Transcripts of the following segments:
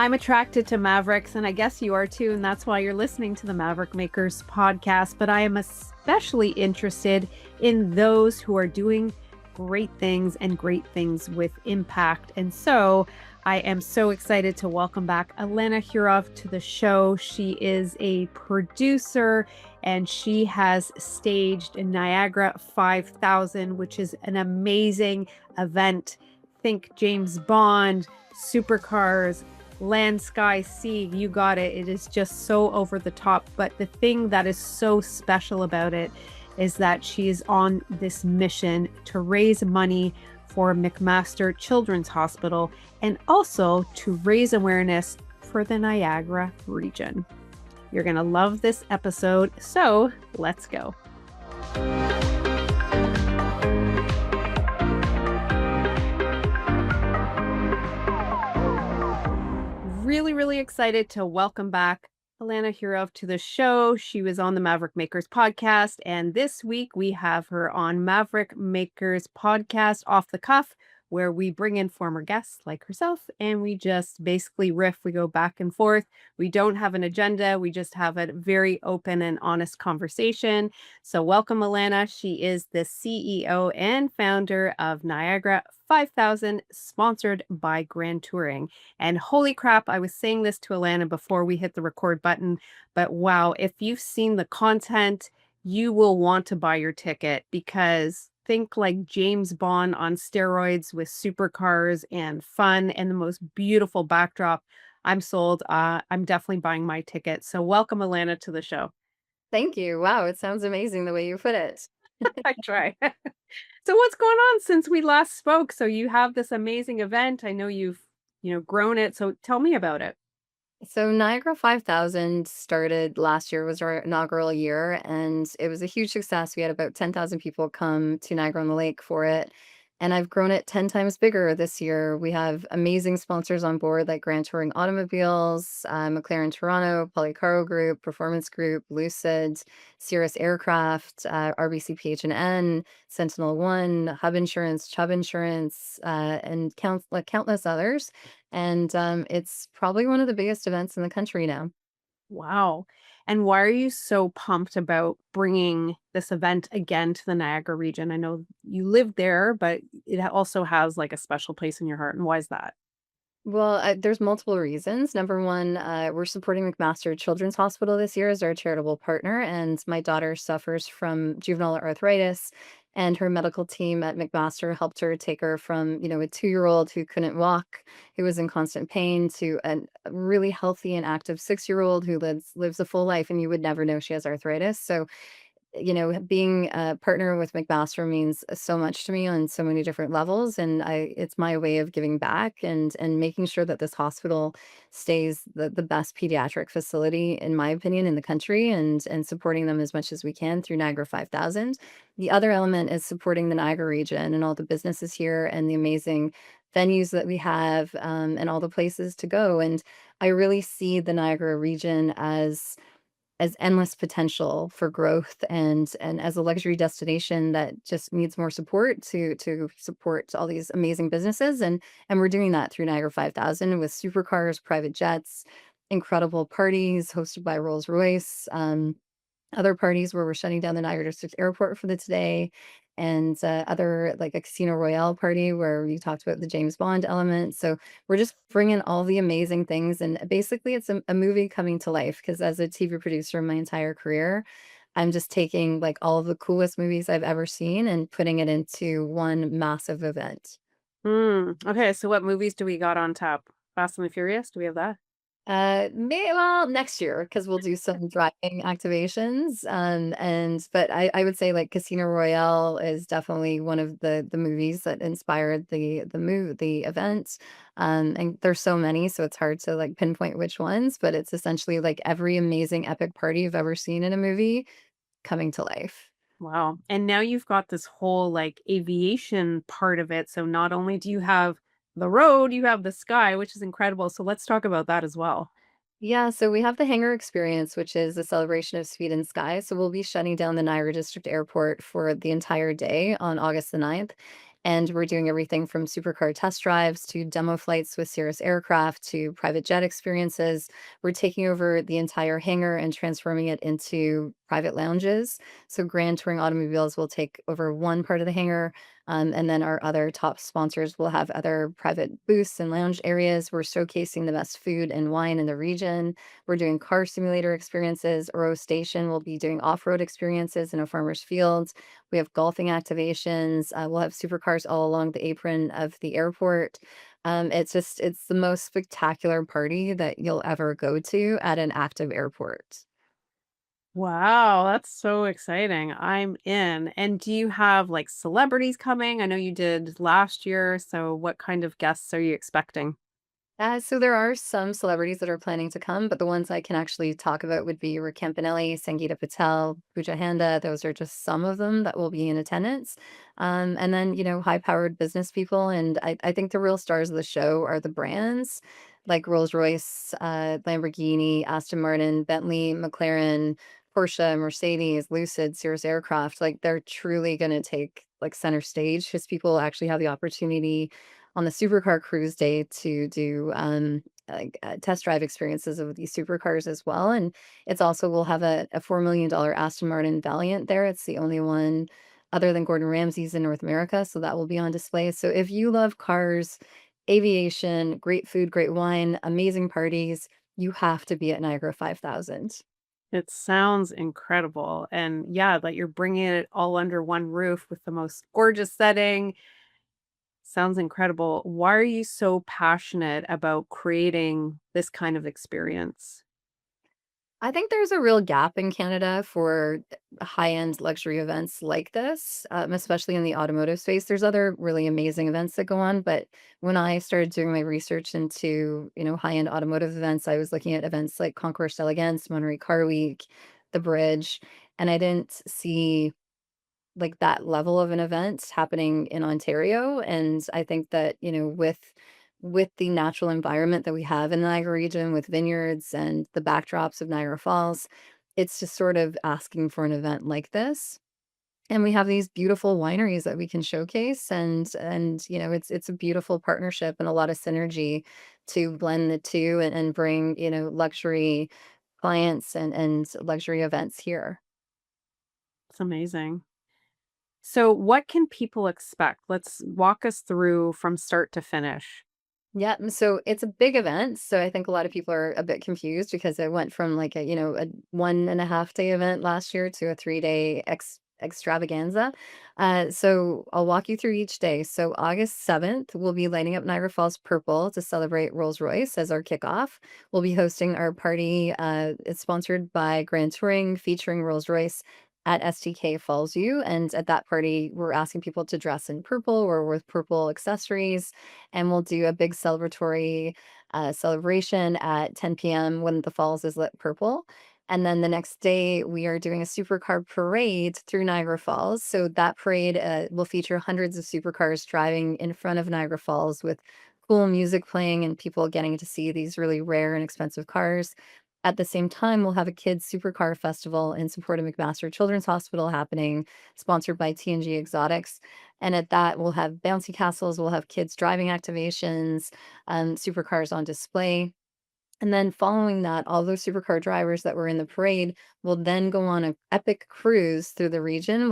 I'm attracted to Mavericks, and I guess you are too, and that's why you're listening to the Maverick Makers podcast. But I am especially interested in those who are doing great things and great things with impact. And so I am so excited to welcome back Alana Hurov to the show. She is a producer and she has staged Niagara 5000, which is an amazing event. Think James Bond, supercars, land, sky, sea, you got it. It is just so over the top. But the thing that is so special about it is that she is on this mission to raise money for McMaster Children's Hospital and also to raise awareness for the Niagara region. You're going to love this episode, so let's go. Really excited to welcome back Alana Hurov to the show. She was on the Maverick Makers podcast, and this week we have her on Maverick Makers podcast Off the Cuff, where we bring in former guests like herself and we just basically riff. We go back and forth. We don't have an agenda. We just have a very open and honest conversation. So welcome, Alana. She is the CEO and founder of Niagara 5000, sponsored by Grand Touring. And holy crap, I was saying this to Alana before we hit the record button, but wow, if you've seen the content, you will want to buy your ticket because think like James Bond on steroids with supercars and fun and the most beautiful backdrop. I'm sold. I'm definitely buying my ticket. So welcome, Alana, to the show. Thank you. Wow, it sounds amazing the way you put it. I try. So what's going on since we last spoke? So you have this amazing event. I know you've, grown it. So tell me about it. So Niagara 5000 started last year, was our inaugural year, and it was a huge success. We had about 10,000 people come to Niagara-on-the-Lake for it, and I've grown it 10 times bigger this year. We have amazing sponsors on board like Grand Touring Automobiles, McLaren Toronto, Polycaro Group, Performance Group, Lucid, Cirrus Aircraft, RBC PH&N, Sentinel One, Hub Insurance, Chubb Insurance, and countless others. And, it's probably one of the biggest events in the country now. Wow. And why are you so pumped about bringing this event again to the Niagara region? I know you live there, but it also has like a special place in your heart. And why is that? Well, there's multiple reasons. Number one, we're supporting McMaster Children's Hospital this year as our charitable partner, and my daughter suffers from juvenile arthritis, and her medical team at McMaster helped her take her from, a 2-year-old who couldn't walk, who was in constant pain, to a really healthy and active 6-year-old who lives a full life, and you would never know she has arthritis. So being a partner with McMaster means so much to me on so many different levels, and it's my way of giving back and making sure that this hospital stays the best pediatric facility, in my opinion, in the country, and supporting them as much as we can through Niagara 5000. The other element is supporting the Niagara region and all the businesses here and the amazing venues that we have, and all the places to go. And I really see the Niagara region as endless potential for growth and as a luxury destination that just needs more support to support all these amazing businesses, and we're doing that through Niagara 5000 with supercars, private jets, incredible parties hosted by Rolls-Royce, other parties where we're shutting down the Niagara District Airport for the today, and other like a Casino Royale party where you talked about the James Bond element. So we're just bringing all the amazing things, and basically it's a movie coming to life. Because as a TV producer my entire career, I'm just taking like all of the coolest movies I've ever seen and putting it into one massive event. Okay, so what movies do we got on tap? Fast and the Furious? Do we have that? Well, next year, because 'cause we'll do some driving activations, but I would say, like, Casino Royale is definitely one of the movies that inspired the event, and there's so many, so it's hard to, like, pinpoint which ones, but it's essentially, like, every amazing epic party you've ever seen in a movie coming to life. Wow. And now you've got this whole like aviation part of it. So not only do you have the road, you have the sky, which is incredible. So let's talk about that as well. Yeah, so we have the Hangar Experience, which is a celebration of speed and sky. So we'll be shutting down the Niagara District Airport for the entire day on August the 9th. And we're doing everything from supercar test drives to demo flights with Cirrus aircraft to private jet experiences. We're taking over the entire hangar and transforming it into private lounges. So Grand Touring Automobiles will take over one part of the hangar, and then our other top sponsors will have other private booths and lounge areas. We're showcasing the best food and wine in the region. We're doing car simulator experiences. Oro Station will be doing off-road experiences in a farmer's field. We have golfing activations. We'll have supercars all along the apron of the airport. It's the most spectacular party that you'll ever go to at an active airport. Wow, that's so exciting. I'm in. And do you have like celebrities coming? I know you did last year. So what kind of guests are you expecting? So there are some celebrities that are planning to come, but the ones I can actually talk about would be Rick Campanelli, Sangeeta Patel, Pooja Handa. Those are just some of them that will be in attendance. And then, high-powered business people. And I think the real stars of the show are the brands like Rolls-Royce, Lamborghini, Aston Martin, Bentley, McLaren, Porsche, Mercedes, Lucid, Cirrus Aircraft. Like they're truly going to take like center stage because people actually have the opportunity on the supercar cruise day to do, test drive experiences of these supercars as well, and it's also we'll have a $4 million Aston Martin Valiant there. It's the only one other than Gordon Ramsay's in North America, so that will be on display. So if you love cars, aviation, great food, great wine, amazing parties, you have to be at Niagara 5000. It sounds incredible. And yeah, that you're bringing it all under one roof with the most gorgeous setting. Sounds incredible. Why are you so passionate about creating this kind of experience? I think there's a real gap in Canada for high-end luxury events like this, especially in the automotive space. There's other really amazing events that go on, but when I started doing my research into, high-end automotive events, I was looking at events like Concours d'Elegance, Monterey Car Week, The Bridge, and I didn't see like that level of an event happening in Ontario. And I think that, with the natural environment that we have in the Niagara region with vineyards and the backdrops of Niagara Falls, it's just sort of asking for an event like this. And we have these beautiful wineries that we can showcase and it's a beautiful partnership and a lot of synergy to blend the two and bring, luxury clients and luxury events here. It's amazing. So, what can people expect? Let's walk us through from start to finish. Yeah, so it's a big event. So I think a lot of people are a bit confused because it went from like a 1.5 day event last year to a 3 day extravaganza. So I'll walk you through each day. So August 7th, we'll be lighting up Niagara Falls purple to celebrate Rolls-Royce as our kickoff. We'll be hosting our party. It's sponsored by Grand Touring featuring Rolls-Royce at STK Falls U. And at that party, we're asking people to dress in purple or with purple accessories, and we'll do a big celebratory celebration at 10 p.m. when the falls is lit purple. And then the next day, we are doing a supercar parade through Niagara Falls. So that parade will feature hundreds of supercars driving in front of Niagara Falls with cool music playing and people getting to see these really rare and expensive cars. At the same time, we'll have a kids supercar festival in support of McMaster Children's Hospital happening, sponsored by TNG Exotics. And at that, we'll have bouncy castles, we'll have kids driving activations, supercars on display. And then following that, all those supercar drivers that were in the parade will then go on an epic cruise through the region,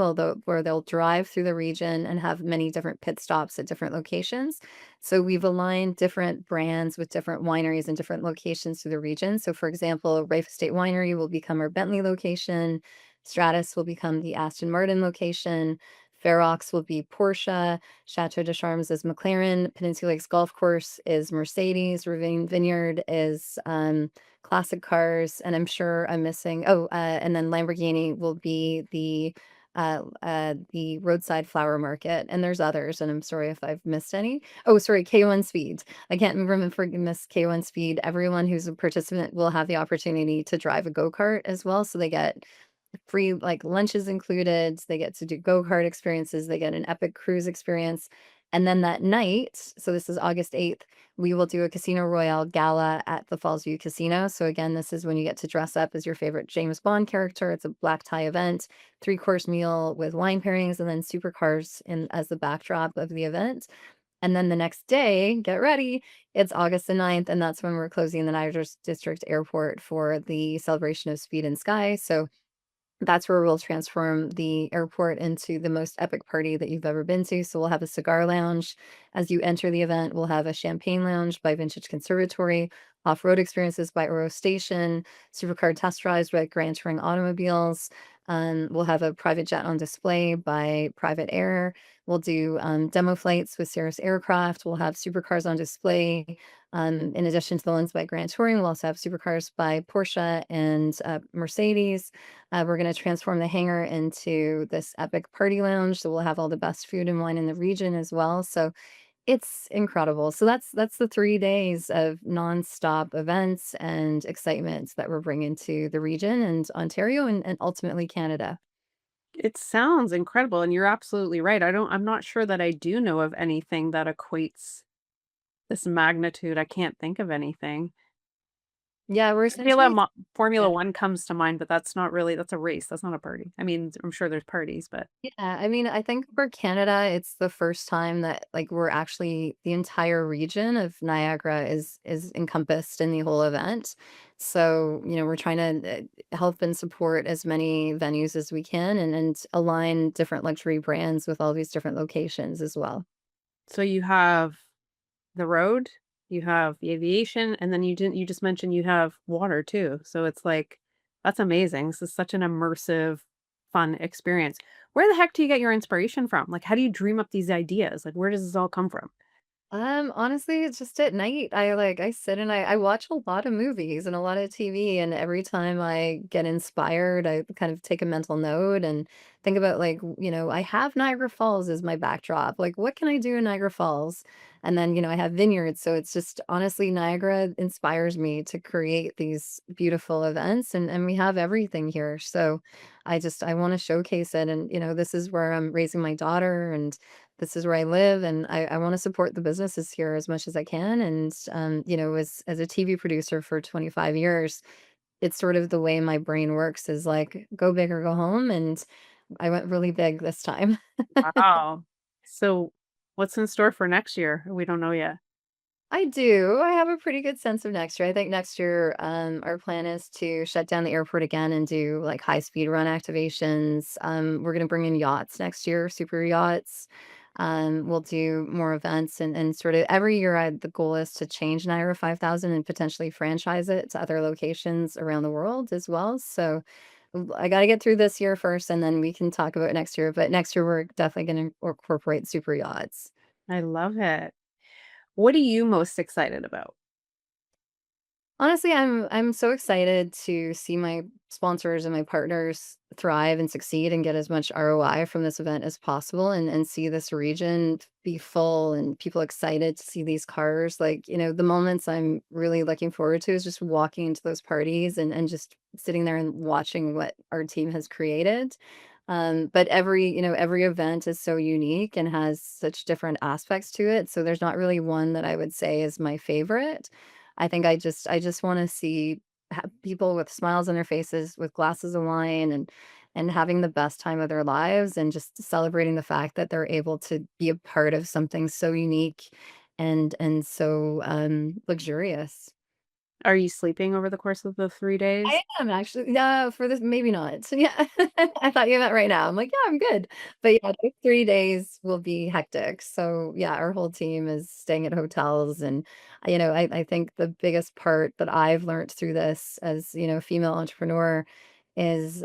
where they'll drive through the region and have many different pit stops at different locations. So we've aligned different brands with different wineries in different locations through the region. So for example, Rafe Estate Winery will become our Bentley location. Stratus will become the Aston Martin location. Ferox will be Porsche. Chateau de Charmes is McLaren, Peninsula Lakes Golf Course is Mercedes, Ravine Vineyard is, classic cars, and I'm sure I'm missing and then Lamborghini will be the roadside flower market, and there's others, and I'm sorry if I've missed any. Oh, sorry, K1 Speed. I can't remember miss K1 Speed. Everyone who's a participant will have the opportunity to drive a go-kart as well, so they get free, like, lunches included, they get to do go-kart experiences, they get an epic cruise experience, And then that night, so this is August 8th, we will do a Casino Royale gala at the Fallsview Casino. So again, this is when you get to dress up as your favorite James Bond character. It's a black tie event, three-course meal with wine pairings, and then supercars in as the backdrop of the event. And then the next day, get ready, it's August the 9th, and that's when we're closing the Niagara District Airport for the celebration of Speed and Sky. So that's where we'll transform the airport into the most epic party that you've ever been to. So we'll have a cigar lounge. As you enter the event, we'll have a champagne lounge by Vintage Conservatory, off-road experiences by Oro Station, supercar test drives by Grand Touring Automobiles. We'll have a private jet on display by Private Air. We'll do demo flights with Cirrus Aircraft. We'll have supercars on display. In addition to the ones by Grand Touring, we'll also have supercars by Porsche and Mercedes. We're gonna transform the hangar into this epic party lounge, so we'll have all the best food and wine in the region as well, so it's incredible. So that's the 3 days of nonstop events and excitement that we're bringing to the region and Ontario and ultimately Canada. It sounds incredible, and you're absolutely right. I'm not sure that I do know of anything that equates this magnitude. I can't think of anything. Yeah, we're Formula essentially Mo Formula yeah. 1 comes to mind, but that's not really that's a race, that's not a party. I mean, I'm sure there's parties, but Yeah, I mean, I think for Canada, it's the first time that like we're actually the entire region of Niagara is encompassed in the whole event. So, we're trying to help and support as many venues as we can and align different luxury brands with all these different locations as well. so you have the road, you have the aviation, and then you just mentioned you have water too. So it's like that's amazing. This is such an immersive, fun experience. Where the heck do you get your inspiration from? Like, how do you dream up these ideas? Like, where does this all come from? Honestly, it's just at night. I sit and I watch a lot of movies and a lot of TV, and every time I get inspired, I kind of take a mental note and think about like, I have Niagara Falls as my backdrop. Like, what can I do in Niagara Falls? And then, I have vineyards, so it's just honestly Niagara inspires me to create these beautiful events and we have everything here. So I want to showcase it and this is where I'm raising my daughter and this is where I live, and I wanna support the businesses here as much as I can, and, as a TV producer for 25 years, it's sort of the way my brain works is, like, go big or go home, and I went really big this time. Wow. So, what's in store for next year? We don't know yet. I do. I have a pretty good sense of next year. I think next year, our plan is to shut down the airport again and do like high speed run activations. We're going to bring in yachts next year, super yachts. We'll do more events and sort of every year. The goal is to change Naira 5000 and potentially franchise it to other locations around the world as well. So I got to get through this year first, and then we can talk about next year. But next year, we're definitely going to incorporate super yachts. I love it. What are you most excited about? Honestly, I'm so excited to see my sponsors and my partners thrive and succeed and get as much ROI from this event as possible and see this region be full and people excited to see these cars. Like, the moments I'm really looking forward to is just walking into those parties and just sitting there and watching what our team has created. But every event is so unique and has such different aspects to it. So there's not really one that I would say is my favorite. I think I just wanna see people with smiles on their faces, with glasses of wine, and having the best time of their lives, and just celebrating the fact that they're able to be a part of something so unique and so, luxurious. Are you sleeping over the course of the 3 I days? am actually no, for this maybe not. So, yeah. I thought you meant right now. I'm like, "Yeah, I'm good." But, yeah, those 3 days will be hectic. So, yeah, our whole team is staying at hotels, and, I think the biggest part that I've learned through this as, a female entrepreneur is,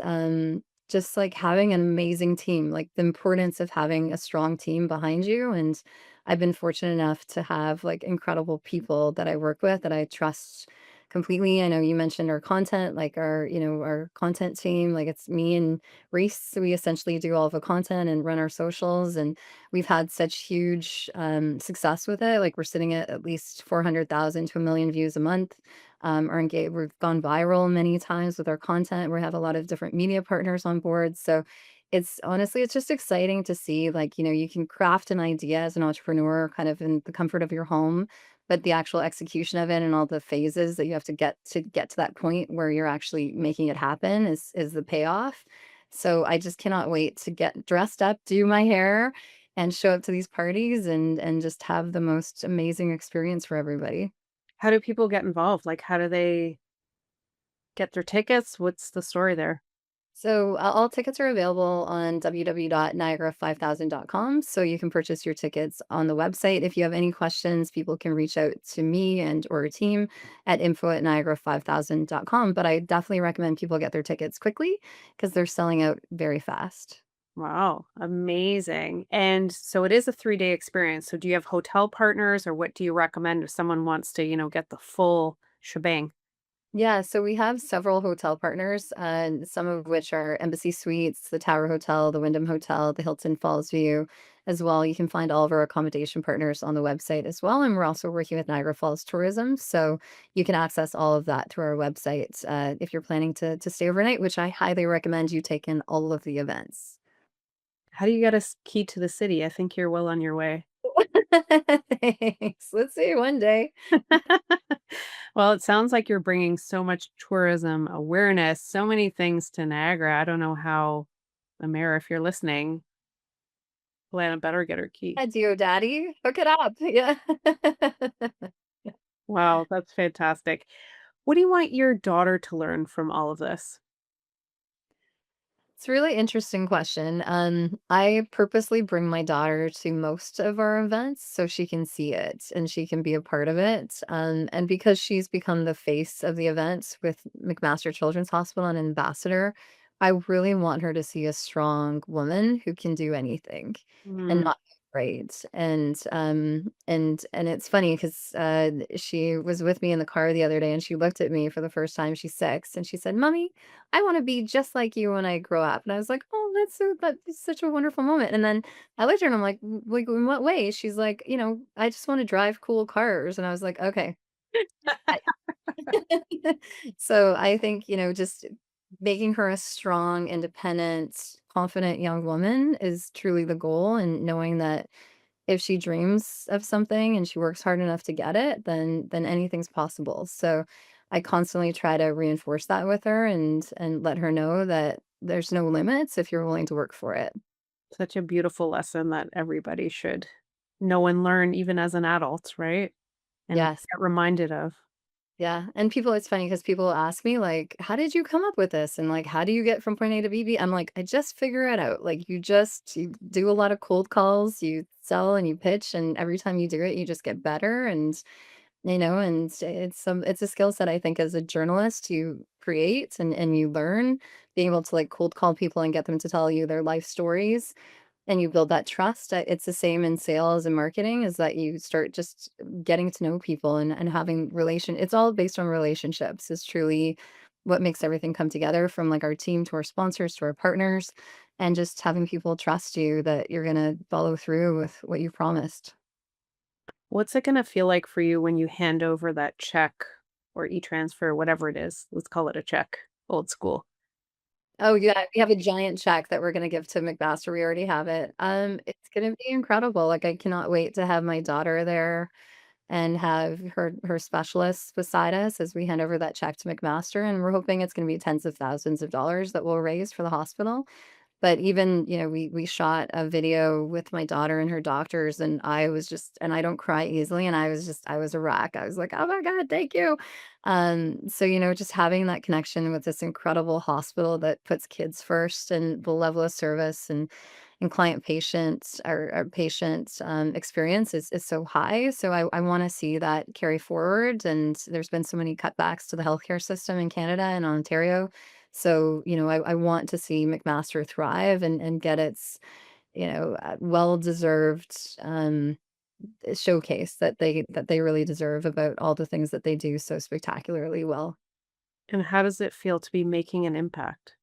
just, like, having an amazing team, like, the importance of having a strong team behind you, and I've been fortunate enough to have, like, incredible people that I work with that I trust completely. I know you mentioned our content, like our content team, like it's me and Reese. So we essentially do all of the content and run our socials. And we've had such huge success with it. Like we're sitting at least 400,000 to a million views a month. We've gone viral many times with our content. We have a lot of different media partners on board. So it's honestly, it's just exciting to see, like, you can craft an idea as an entrepreneur kind of in the comfort of your home, but the actual execution of it and all the phases that you have to get to that point where you're actually making it happen is the payoff. So I just cannot wait to get dressed up, do my hair, and show up to these parties and just have the most amazing experience for everybody. How do people get involved? Like, how do they get their tickets? What's the story there? So, all tickets are available on www.niagara5000.com. So you can purchase your tickets on the website. If you have any questions, people can reach out to me and or a team at info@niagara5000.com. But I definitely recommend people get their tickets quickly because they're selling out very fast. Wow, amazing. And so it is a 3-day experience. So do you have hotel partners or what do you recommend if someone wants to, get the full shebang? Yeah, so we have several hotel partners, some of which are Embassy Suites, the Tower Hotel, the Wyndham Hotel, the Hilton Falls View as well. You can find all of our accommodation partners on the website as well. And we're also working with Niagara Falls Tourism. So you can access all of that through our website if you're planning to stay overnight, which I highly recommend you take in all of the events. How do you get a key to the city? I think you're well on your way. Thanks. Let's see one day. Well, it sounds like you're bringing so much tourism awareness, so many things to Niagara. I don't know how the mayor, if you're listening, Lana better get her key. Dio Daddy, hook it up. Yeah. Wow, that's fantastic. What do you want your daughter to learn from all of this? It's a really interesting question. I purposely bring my daughter to most of our events so she can see it and she can be a part of it. And because she's become the face of the events with McMaster Children's Hospital and ambassador, I really want her to see a strong woman who can do anything and Mm. not be afraid. And it's funny because she was with me in the car the other day and she looked at me for the first time. She's 6 and she said, "Mommy, I wanna be just like you when I grow up." And I was like, "Oh, that's such a wonderful moment." And then I looked at her and I'm like, like, in what way?" She's like, I just wanna drive cool cars." And I was like, "Okay." I So I think, just making her a strong, independent, confident young woman is truly the goal, and knowing that if she dreams of something and she works hard enough to get it, then anything's possible. So I constantly try to reinforce that with her and let her know that there's no limits if you're willing to work for it. Such a beautiful lesson that everybody should know and learn even as an adult, right? And Yes. get reminded of. Yeah. And it's funny because people ask me, like, how did you come up with this? And like, how do you get from point A to B? I'm like, I just figure it out. Like, you do a lot of cold calls, you sell and you pitch, and every time you do it, you just get better. And it's a skill set I think as a journalist you create and you learn being able to like cold call people and get them to tell you their life stories and you build that trust. It's the same in sales and marketing is that you start just getting to know people and having it's all based on relationships is truly what makes everything come together from like our team to our sponsors to our partners and just having people trust you that you're going to follow through with what you promised. What's it gonna feel like for you when you hand over that check or e-transfer, whatever it is? Let's call it a check, old school. Oh, yeah, we have a giant check that we're gonna give to McMaster, we already have it. It's gonna be incredible, like, I cannot wait to have my daughter there and have her specialists beside us as we hand over that check to McMaster, and we're hoping it's gonna be tens of thousands of dollars that we'll raise for the hospital. But even, we shot a video with my daughter and her doctors, and I don't cry easily, and I was a wreck. I was like, "Oh my god, thank you." So, just having that connection with this incredible hospital that puts kids first and the level of service and client patient or patient experience is so high. So I want to see that carry forward. And there's been so many cutbacks to the healthcare system in Canada and Ontario. So, I want to see McMaster thrive and get its, well-deserved showcase that they really deserve about all the things that they do so spectacularly well. And how does it feel to be making an impact?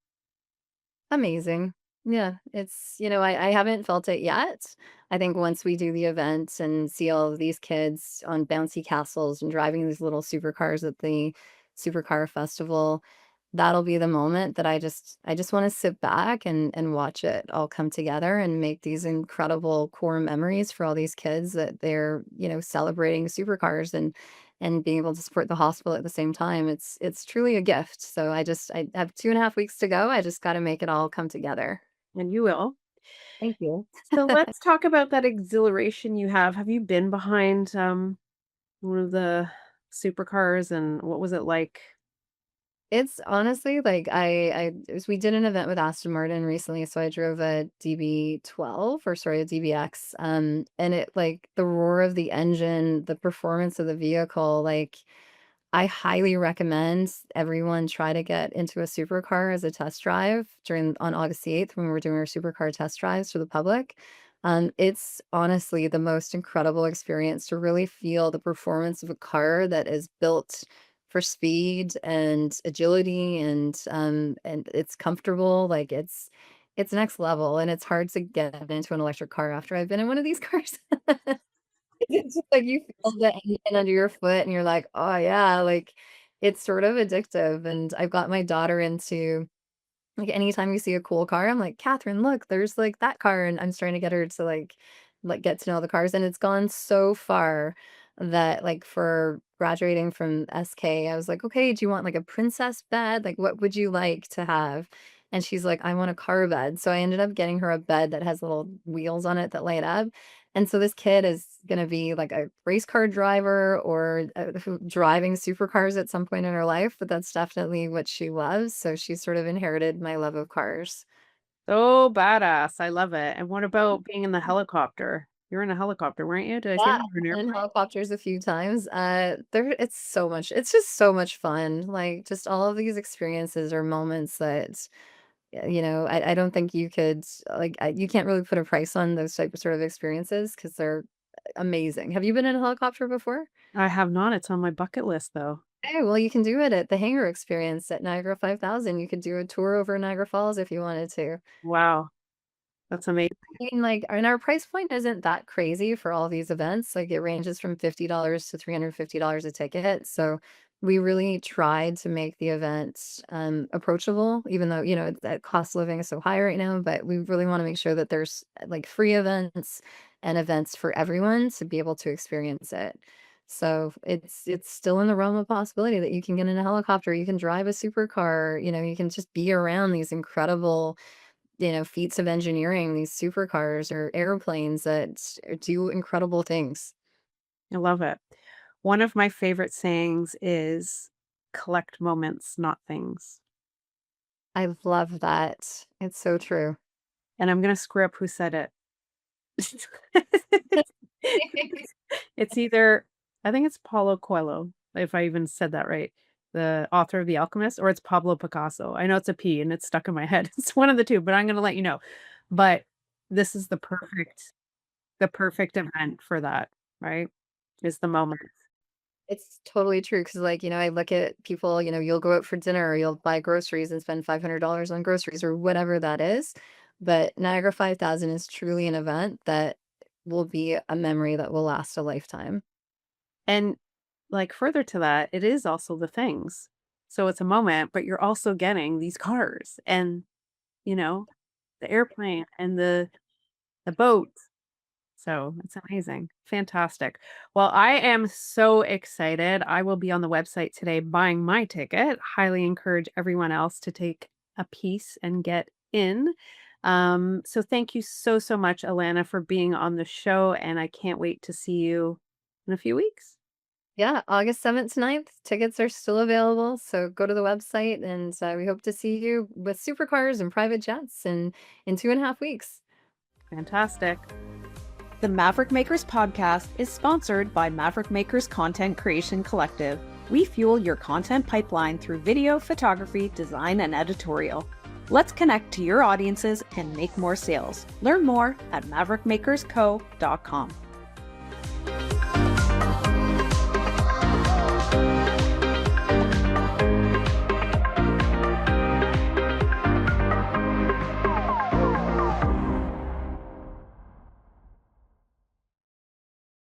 Amazing. Yeah, I haven't felt it yet. I think once we do the event and see all of these kids on bouncy castles and driving these little supercars at the supercar festival, that'll be the moment that I just want to sit back and watch it all come together and make these incredible core memories for all these kids that they're, celebrating supercars and being able to support the hospital at the same time. It's truly a gift. So I have 2.5 weeks to go. I just got to make it all come together. And you will. Thank you. So let's talk about that exhilaration you have. Have you been behind one of the supercars and what was it like? It's honestly like we did an event with Aston Martin recently, so I drove a DB12 or sorry, a DBX. And it like the roar of the engine, the performance of the vehicle, like I highly recommend everyone try to get into a supercar as a test drive on August the 8th when we're doing our supercar test drives for the public. It's honestly the most incredible experience to really feel the performance of a car that is built for speed and agility and it's comfortable. Like it's next level and it's hard to get into an electric car after I've been in one of these cars. It's just like you feel the engine under your foot and you're like, "Oh, yeah," like, it's sort of addictive, and I've got my daughter into like, anytime you see a cool car, I'm like, "Catherine, look, there's, like, that car," and I'm trying to get her to, get to know the cars, and it's gone so far that, like, for graduating from SK, I was like, "Okay, do you want, like, a princess bed? Like, what would you like to have?" And she's like, "I want a car bed." So I ended up getting her a bed that has little wheels on it that light up, and so this kid is gonna be, like, a race car driver or, driving supercars at some point in her life, but that's definitely what she loves, so she sort of inherited my love of cars. So badass. I love it. And what about being in the helicopter? You're in a helicopter, weren't you? Did I say Yeah, that? Or an I've been in airplane? helicopters a few times, it's just so much fun, like, just all of these experiences or moments that, I don't think you could, you can't really put a price on those type of sort of experiences because 'cause they're amazing. Have you been in a helicopter before? I have not. It's on my bucket list though. Hey, well, you can do it at the hangar experience at Niagara 5000. You could do a tour over Niagara Falls if you wanted to. Wow. That's amazing. I mean, like, and our price point isn't that crazy for all these events. Like, it ranges from $50 to $350 a ticket. So we really tried to make the event approachable, even though, that cost of living is so high right now. But we really want to make sure that there's like free events and events for everyone to be able to experience it. So it's still in the realm of possibility that you can get in a helicopter, you can drive a supercar, you can just be around these incredible feats of engineering, these supercars or airplanes that do incredible things. I love it. One of my favorite sayings is collect moments, not things. I love that. It's so true. And I'm gonna screw up who said it. It's either I think it's Paulo Coelho, if I even said that right, the author of The Alchemist, or it's Pablo Picasso. I know it's a P and it's stuck in my head. It's one of the 2, but I'm gonna let you know. But this is the perfect event for that, right? Is the moment. It's totally true because, like, I look at people, you'll go out for dinner or you'll buy groceries and spend $500 on groceries or whatever that is. But Niagara 5000 is truly an event that will be a memory that will last a lifetime. And, like, further to that, it is also the things. So it's a moment, but you're also getting these cars and, you know, the airplane and the boat. So it's amazing. Fantastic. Well, I am so excited. I will be on the website today buying my ticket. Highly encourage everyone else to take a piece and get in. So thank you so, so much, Alana, for being on the show. And I can't wait to see you in a few weeks. Yeah, August 7th to 9th, tickets are still available. So go to the website and we hope to see you with supercars and private jets in 2.5 weeks. Fantastic. The Maverick Makers podcast is sponsored by Maverick Makers Content Creation Collective. We fuel your content pipeline through video, photography, design, and editorial. Let's connect to your audiences and make more sales. Learn more at maverickmakersco.com.